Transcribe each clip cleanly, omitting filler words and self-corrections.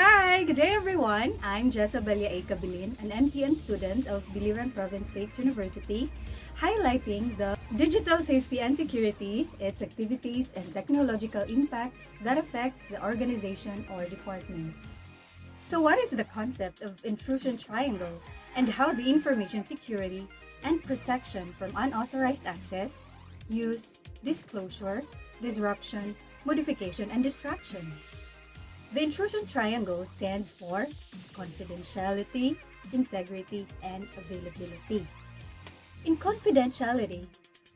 Hi, good day everyone. I'm Jessabelia A. Cabilin, an MPN student of Biliran Province State University, highlighting the digital safety and security, its activities and technological impact that affects the organization or departments. So what is the concept of intrusion triangle and how the information security and protection from unauthorized access, use, disclosure, disruption, modification, and distraction? The intrusion triangle stands for confidentiality, integrity, and availability. In confidentiality,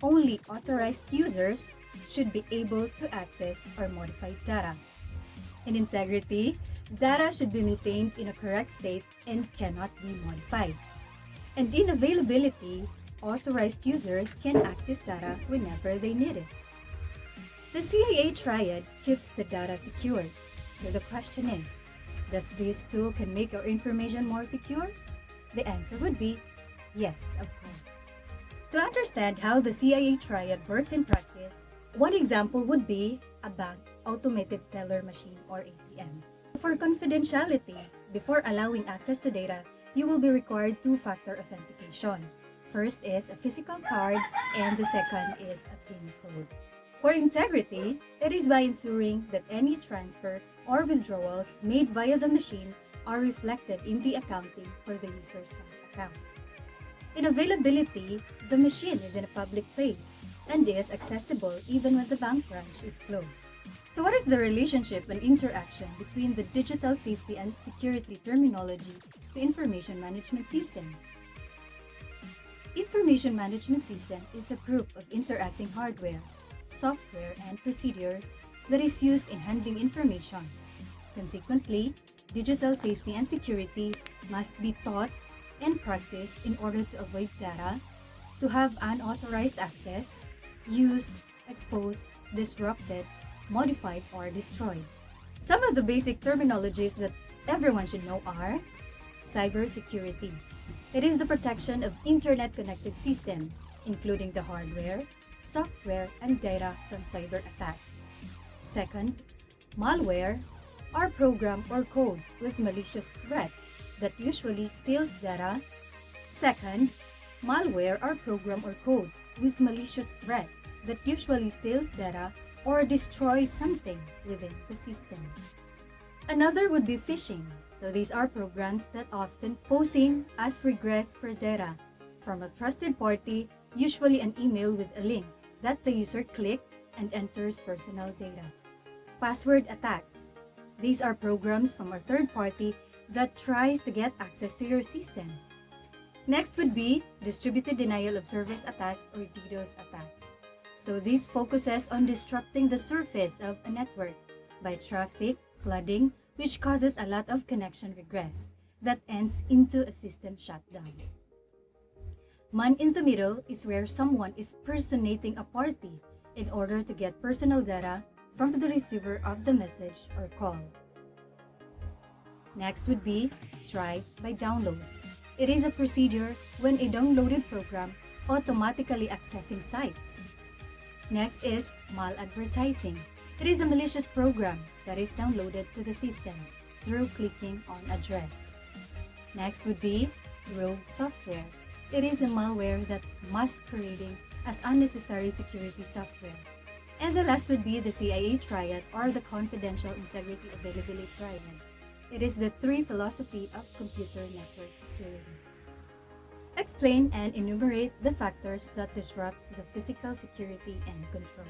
only authorized users should be able to access or modify data. In integrity, data should be maintained in a correct state and cannot be modified. And in availability, authorized users can access data whenever they need it. The CIA triad keeps the data secured. So the question is, does this tool can make our information more secure? The answer would be yes, of course. To understand how the CIA triad works in practice, one example would be a bank automated teller machine or ATM. For confidentiality, before allowing access to data, you will be required two-factor authentication. First is a physical card and the second is a PIN code. For integrity, it is by ensuring that any transfer or withdrawals made via the machine are reflected in the accounting for the user's bank account. In availability, the machine is in a public place and is accessible even when the bank branch is closed. So what is the relationship and interaction between the digital safety and security terminology to information management system? Information management system is a group of interacting hardware, software, and procedures that is used in handling information. Consequently, digital safety and security must be taught and practiced in order to avoid data, to have unauthorized access, used, exposed, disrupted, modified, or destroyed. Some of the basic terminologies that everyone should know are cybersecurity. It is the protection of internet-connected systems, including the hardware, software, and data from cyber attacks. Second, malware are program or code with malicious threat that usually steals data. Second, malware are program or code with malicious threat that usually steals data or destroys something within the system. Another would be phishing. So these are programs that often posing as requests for data from a trusted party, usually an email with a link that the user clicks and enters personal data. Password attacks. These are programs from a third party that tries to get access to your system. Next would be distributed denial of service attacks or DDoS attacks. So this focuses on disrupting the surface of a network by traffic flooding, which causes a lot of connection regress that ends into a system shutdown. Man in the middle is where someone is personating a party in order to get personal data from the receiver of the message or call. Next would be drive by downloads. It is a procedure when a downloaded program automatically accessing sites. Next is maladvertising. It is a malicious program that is downloaded to the system through clicking on address. Next would be rogue software. It is a malware that masquerading as unnecessary security software. And the last would be the CIA triad or the confidential integrity availability triad. It is the three philosophy of computer network security. Explain and enumerate the factors that disrupts the physical security and control.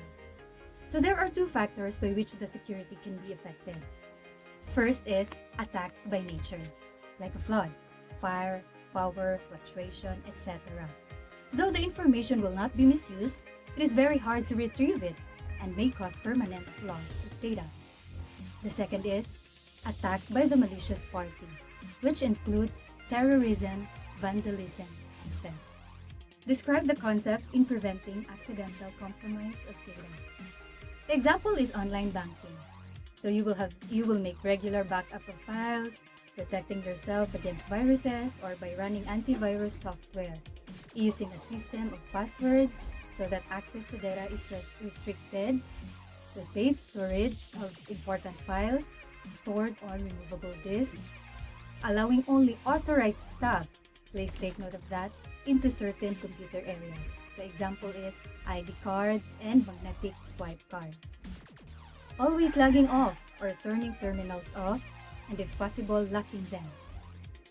So there are two factors by which the security can be affected. First is attack by nature, like a flood, fire, power, fluctuation, etc. Though the information will not be misused, it is very hard to retrieve it and may cause permanent loss of data. The second is attack by the malicious party, which includes terrorism, vandalism, and theft. Describe the concepts in preventing accidental compromise of data. The example is online banking. So you will make regular backup of files, protecting yourself against viruses or by running antivirus software, using a system of passwords so that access to data is restricted, the safe storage of important files, stored on removable disks, allowing only authorized staff, please take note of that, into certain computer areas. The example is ID cards and magnetic swipe cards. Always logging off or turning terminals off, and if possible, locking them.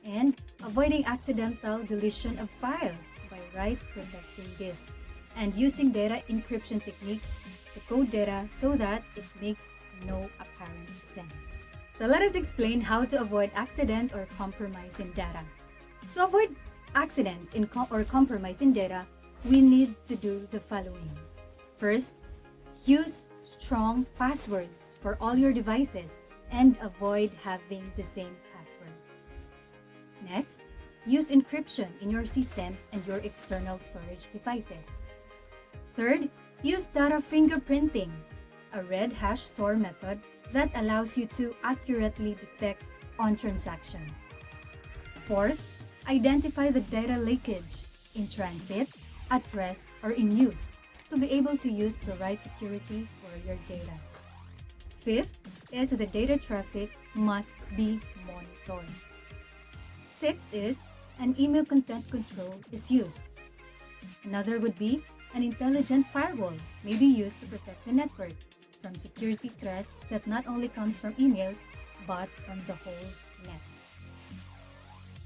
And avoiding accidental deletion of files by write-protecting disks, and using data encryption techniques to code data so that it makes no apparent sense. So let us explain how to avoid accident or compromise in data. To avoid accidents or compromise in data, we need to do the following. First, use strong passwords for all your devices and avoid having the same password. Next, use encryption in your system and your external storage devices. Third, use data fingerprinting, a red hash store method that allows you to accurately detect on transaction. Fourth, identify the data leakage in transit, at rest, or in use to be able to use the right security for your data. Fifth is the data traffic must be monitored. Sixth is an email content control is used. Another would be an intelligent firewall may be used to protect the network from security threats that not only comes from emails but from the whole net.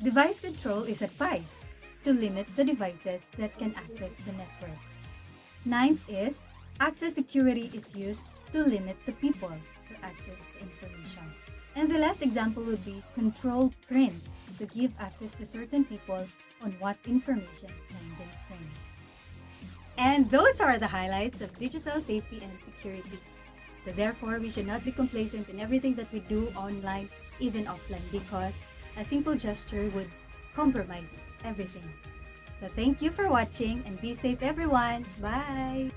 Device control is advised to limit the devices that can access the network. Ninth is access security is used to limit the people to access the information. And the last example would be control print to give access to certain people on what information can be print. And those are the highlights of digital safety and security. So therefore, we should not be complacent in everything that we do online, even offline, because a simple gesture would compromise everything. So thank you for watching and be safe everyone. Bye!